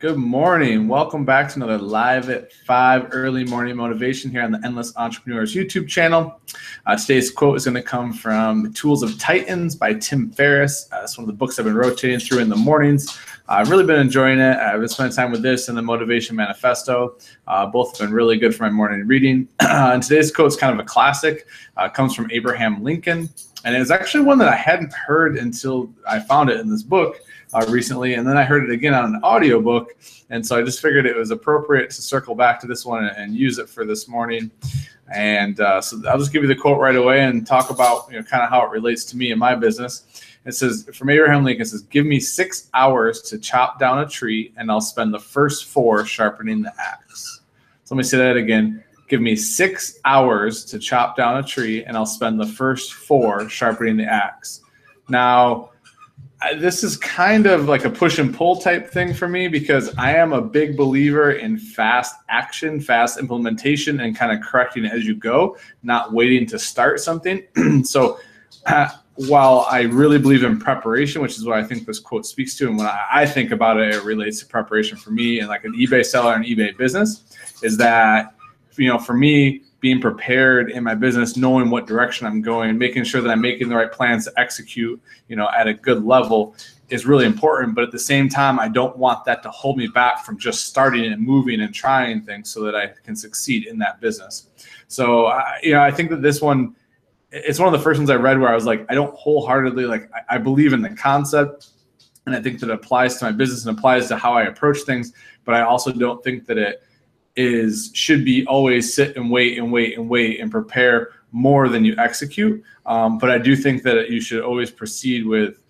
Good morning. Welcome back to another Live at 5 early morning motivation here on the Endless Entrepreneurs YouTube channel. Today's quote is going to come from Tools of Titans by Tim Ferriss. It's one of the books I've been rotating through in the mornings. I've really been enjoying it. I've been spending time with this and the Motivation Manifesto. Both have been really good for my morning reading. And today's quote is kind of a classic. It comes from Abraham Lincoln. And it's actually one that I hadn't heard until I found it in this book recently, and then I heard it again on an audiobook, and so I just figured it was appropriate to circle back to this one and use it for this morning. And so I'll just give you the quote right away and talk about kind of how it relates to me and my business. It says, from Abraham Lincoln, it says, "Give me 6 hours to chop down a tree, and I'll spend the first 4 sharpening the axe." So let me say that again. Give me 6 hours to chop down a tree, and I'll spend the first 4 sharpening the axe. Now, this is kind of like a push and pull type thing for me, because I am a big believer in fast action, fast implementation, and kind of correcting it as you go, not waiting to start something. So while I really believe in preparation, which is what I think this quote speaks to, and when I think about it, it relates to preparation for me and like an eBay seller and eBay business, is that, for me, being prepared in my business, knowing what direction I'm going, making sure that I'm making the right plans to execute, at a good level is really important. But at the same time, I don't want that to hold me back from just starting and moving and trying things so that I can succeed in that business. So, I think that this one, it's one of the first ones I read where I was like, I don't wholeheartedly, I believe in the concept, and I think that it applies to my business and applies to how I approach things, but I also don't think that it should be always sit and wait and prepare more than you execute. But I do think that you should always proceed with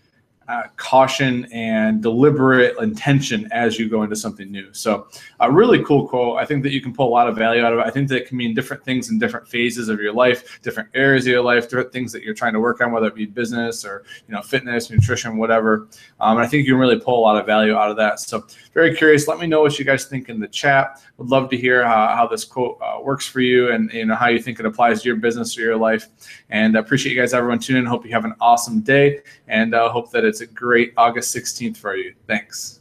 caution and deliberate intention as you go into something new. So a really cool quote. I think that you can pull a lot of value out of it. I think that it can mean different things in different phases of your life, different areas of your life, different things that you're trying to work on, whether it be business or fitness, nutrition, whatever. And I think you can really pull a lot of value out of that. So very curious. Let me know what you guys think in the chat. Would love to hear how this quote works for you, and how you think it applies to your business or your life. And I appreciate you guys, everyone, tuning in. Hope you have an awesome day, and hope that it's a great August 16th for you. Thanks.